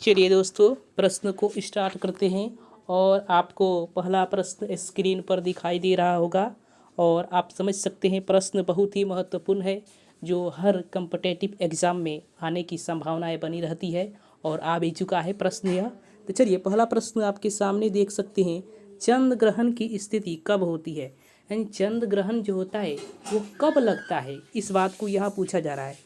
चलिए दोस्तों, प्रश्न को स्टार्ट करते हैं। और आपको पहला प्रश्न स्क्रीन पर दिखाई दे रहा होगा और आप समझ सकते हैं प्रश्न बहुत ही महत्वपूर्ण है जो हर कम्पिटिटिव एग्ज़ाम में आने की संभावनाएं बनी रहती है और आ भी चुका है प्रश्न यह। तो चलिए, पहला प्रश्न आपके सामने देख सकते हैं, चंद्र ग्रहण की स्थिति कब होती है। यानी चंद्र ग्रहण जो होता है वो कब लगता है, इस बात को यहाँ पूछा जा रहा है।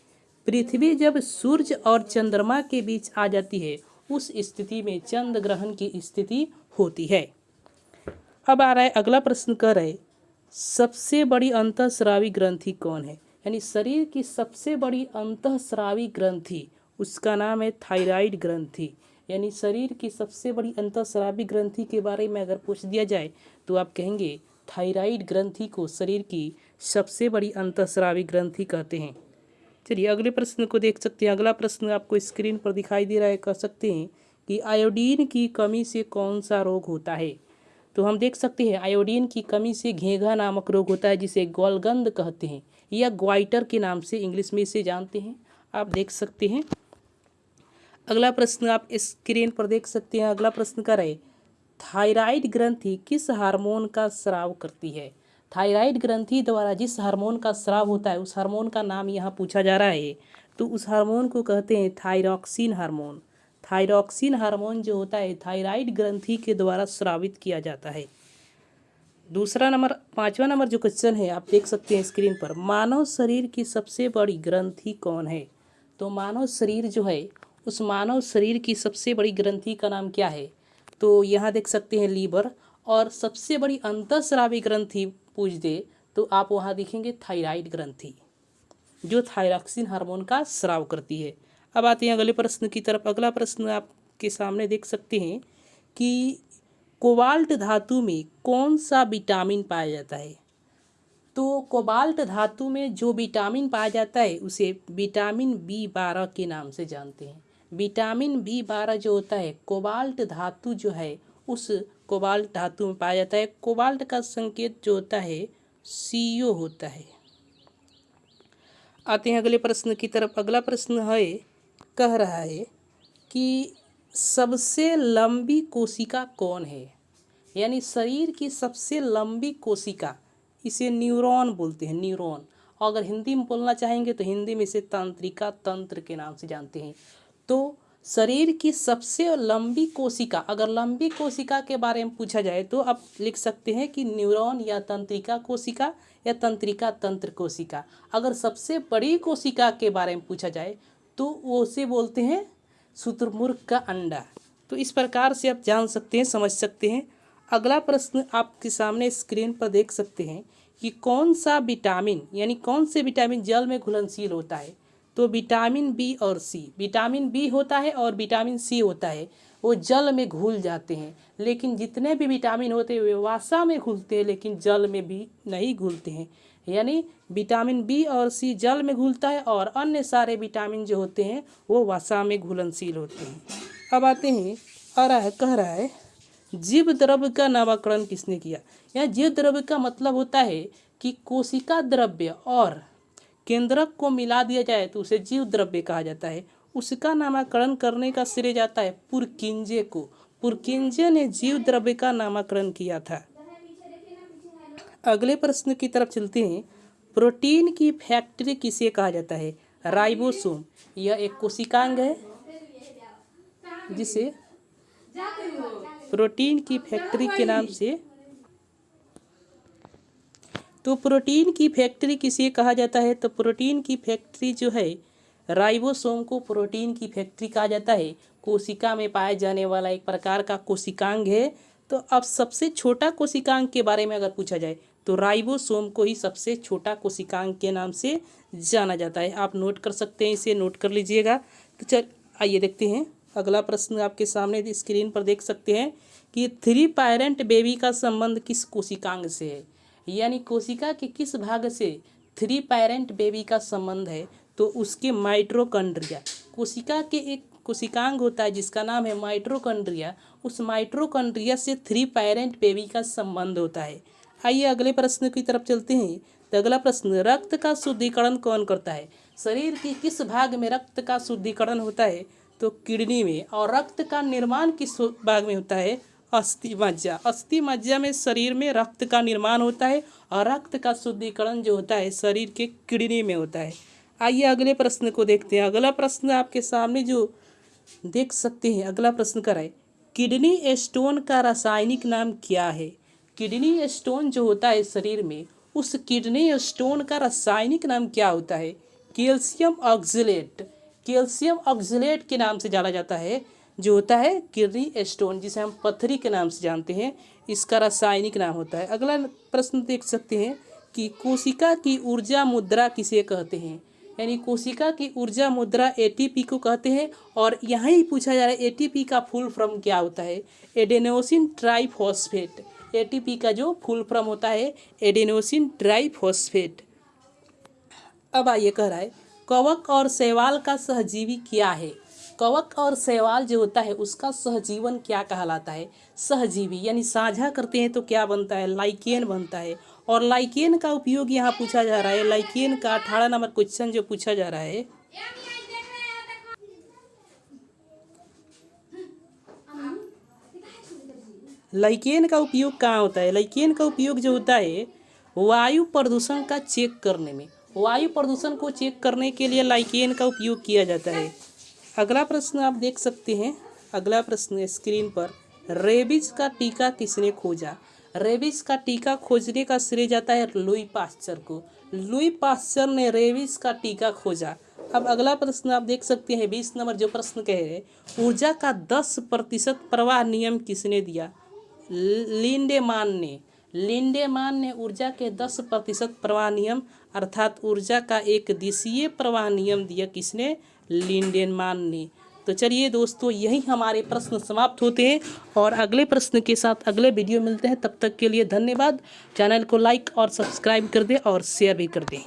पृथ्वी जब सूर्य और चंद्रमा के बीच आ जाती है उस स्थिति में चंद्र ग्रहण की स्थिति होती है। अब आ रहा है अगला प्रश्न, कर रहे सबसे बड़ी अंतःस्रावी ग्रंथि कौन है। यानी शरीर की सबसे बड़ी अंतःस्रावी ग्रंथि, उसका नाम है थायराइड ग्रंथि। यानी शरीर की सबसे बड़ी अंतःस्रावी ग्रंथि के बारे में अगर पूछ दिया जाए तो आप कहेंगे थायराइड ग्रंथि को शरीर की सबसे बड़ी अंतःस्रावी ग्रंथि कहते हैं। चलिए अगले प्रश्न को देख सकते हैं। अगला प्रश्न आपको स्क्रीन पर दिखाई दे रहा है, कह सकते हैं कि आयोडीन की कमी से कौन सा रोग होता है। तो हम देख सकते हैं आयोडीन की कमी से घेंघा नामक रोग होता है जिसे गोलगंद कहते हैं या ग्वाइटर के नाम से इंग्लिश में इसे जानते हैं। आप देख सकते हैं अगला प्रश्न आप स्क्रीन पर देख सकते हैं। अगला प्रश्न कर रहे, थायराइड ग्रंथि किस हार्मोन का स्राव करती है। थायराइड ग्रंथि द्वारा जिस हार्मोन का स्राव होता है उस हार्मोन का नाम यहाँ पूछा जा रहा है। तो उस हार्मोन को कहते हैं थायरॉक्सिन हार्मोन। थायरॉक्सिन हार्मोन जो होता है थायराइड ग्रंथि के द्वारा स्रावित किया जाता है। दूसरा नंबर, पाँचवा नंबर जो क्वेश्चन है आप देख सकते हैं स्क्रीन पर, मानव शरीर की सबसे बड़ी ग्रंथि कौन है। तो मानव शरीर जो है उस मानव शरीर की सबसे बड़ी ग्रंथि का नाम क्या है। तो यहाँ देख सकते हैं लीवर। और सबसे बड़ी अंतःस्रावी ग्रंथि पूछ दे तो आप वहाँ देखेंगे थायराइड ग्रंथि जो थायरॉक्सिन हार्मोन का स्राव करती है। अब आते हैं अगले प्रश्न की तरफ। अगला प्रश्न आपके सामने देख सकते हैं कि कोबाल्ट धातु में कौन सा विटामिन पाया जाता है। तो कोबाल्ट धातु में जो विटामिन पाया जाता है उसे विटामिन B12 के नाम से जानते हैं। विटामिन B12 जो होता है कोबाल्ट धातु जो है उस कोबाल्ट धातु में पाया जाता है। कोबाल्ट का संकेत जो होता है CO होता है। आते हैं अगले प्रश्न की तरफ। अगला प्रश्न है, कह रहा है कि सबसे लंबी कोशिका कौन है। यानी शरीर की सबसे लंबी कोशिका, इसे न्यूरॉन बोलते हैं, न्यूरॉन। अगर हिंदी में बोलना चाहेंगे तो हिंदी में इसे तंत्रिका तंत्र के नाम से जानते हैं। तो शरीर की सबसे लंबी कोशिका, अगर लंबी कोशिका के बारे में पूछा जाए तो आप लिख सकते हैं कि न्यूरॉन या तंत्रिका कोशिका या तंत्रिका तंत्र कोशिका। अगर सबसे बड़ी कोशिका के बारे में पूछा जाए तो वो उसे बोलते हैं शुतुरमुर्ग का अंडा। तो इस प्रकार से आप जान सकते हैं, समझ सकते हैं। अगला प्रश्न आपके सामने स्क्रीन पर देख सकते हैं कि कौन सा विटामिन, यानी कौन से विटामिन जल में घुलनशील होता है। तो विटामिन B और C, विटामिन B होता है और विटामिन C होता है, वो जल में घुल जाते हैं। लेकिन जितने भी विटामिन होते हैं वे वसा में घुलते हैं लेकिन जल में भी नहीं घुलते हैं। यानी विटामिन B और C जल में घुलता है और अन्य सारे विटामिन जो होते हैं वो वसा में घुलनशील होते हैं। अब आते हैं, कह रहा है जीव द्रव्य का नामकरण किसने किया। यह जीव द्रव्य का मतलब होता है कि कोशिका द्रव्य और केंद्रक को मिला दिया जाए तो उसे जीव द्रव्य कहा जाता है। उसका नामकरण करने का श्रेय जाता है पुरकिंजे को। पुरकिंजे ने जीव द्रव्य का नामकरण किया था। अगले प्रश्न की तरफ चलते हैं। प्रोटीन की फैक्ट्री किसे कहा जाता है। राइबोसोम, यह एक कोशिकांग है जिसे प्रोटीन की फैक्ट्री के नाम से, तो प्रोटीन की फैक्ट्री किसे कहा जाता है। तो प्रोटीन की फैक्ट्री जो है राइबोसोम को प्रोटीन की फैक्ट्री कहा जाता है। कोशिका में पाए जाने वाला एक प्रकार का कोशिकांग है। तो अब सबसे छोटा कोशिकांग के बारे में अगर पूछा जाए तो राइबोसोम को ही सबसे छोटा कोशिकांग के नाम से जाना जाता है। आप नोट कर सकते हैं, इसे नोट कर लीजिएगा। तो चल आइए देखते हैं अगला प्रश्न आपके सामने स्क्रीन पर देख सकते हैं कि 3 पैरेंट बेबी का संबंध किस कोशिकांग से है। यानी कोशिका के किस भाग से 3 पैरेंट बेबी का संबंध है। तो उसके माइटोकॉन्ड्रिया, कोशिका के एक कोशिकांग होता है जिसका नाम है माइटोकॉन्ड्रिया, उस माइटोकॉन्ड्रिया से 3 पैरेंट बेबी का संबंध होता है। आइए अगले प्रश्न की तरफ चलते हैं। तो अगला प्रश्न, रक्त का शुद्धिकरण कौन करता है। शरीर के किस भाग में रक्त का शुद्धिकरण होता है। तो किडनी में। और रक्त का निर्माण किस भाग में होता है? अस्थि मज्जा। अस्थि मज्जा में शरीर में रक्त का निर्माण होता है और रक्त का शुद्धिकरण जो होता है शरीर के किडनी में होता है। आइए अगले प्रश्न को देखते हैं। अगला प्रश्न आपके सामने जो देख सकते हैं, अगला प्रश्न कर है, किडनी स्टोन का रासायनिक नाम क्या है? किडनी स्टोन जो होता है शरीर में, उस किडनी स्टोन का रासायनिक नाम क्या होता है? Calcium oxalate. कैल्शियम ऑक्सलेट के नाम से जाना जाता है जो होता है किडनी स्टोन, जिसे हम पथरी के नाम से जानते हैं, इसका रासायनिक नाम होता है। अगला प्रश्न देख सकते हैं कि कोशिका की ऊर्जा मुद्रा किसे कहते हैं? यानी कोशिका की ऊर्जा मुद्रा एटीपी को कहते हैं। और यहाँ ही पूछा जा रहा है एटीपी का फुल फॉर्म क्या होता है? Adenosine triphosphate. एटीपी का जो फुल फॉर्म होता है एडेनोसिन ट्राइफॉस्फेट। अब आइए कह रहा है, कवक और शैवाल का सहजीवी क्या है? कवक और शैवाल जो होता है उसका सहजीवन क्या कहलाता है? सहजीवी यानी साझा करते हैं तो क्या बनता है? लाइकेन बनता है। और लाइकेन का उपयोग यहाँ पूछा जा रहा है। लाइकेन का 18 नंबर क्वेश्चन जो पूछा जा रहा है, लाइकेन का उपयोग कहाँ होता है? लाइकेन का उपयोग जो होता है वायु प्रदूषण का चेक करने में। वायु प्रदूषण को चेक करने के लिए लाइकेन का उपयोग किया जाता है। अगला प्रश्न आप देख सकते हैं। अगला प्रश्न स्क्रीन पर, रेबीज का टीका किसने खोजा? रेबीज का टीका खोजने का श्रेय जाता है लुई पास्चर को। लुई पास्चर ने रेबीज का टीका खोजा। अब अगला प्रश्न आप देख सकते हैं 20 नंबर जो प्रश्न कह रहे, ऊर्जा का 10% प्रवाह नियम किसने दिया? लिंडेमान ने ऊर्जा के 10% प्रवाह नियम अर्थात ऊर्जा का एक दिशीय प्रवाह नियम दिया। किसने? लिंडेमान ने। तो चलिए दोस्तों, यही हमारे प्रश्न समाप्त होते हैं और अगले प्रश्न के साथ अगले वीडियो मिलते हैं। तब तक के लिए धन्यवाद। चैनल को लाइक और सब्सक्राइब कर दें और शेयर भी कर दें।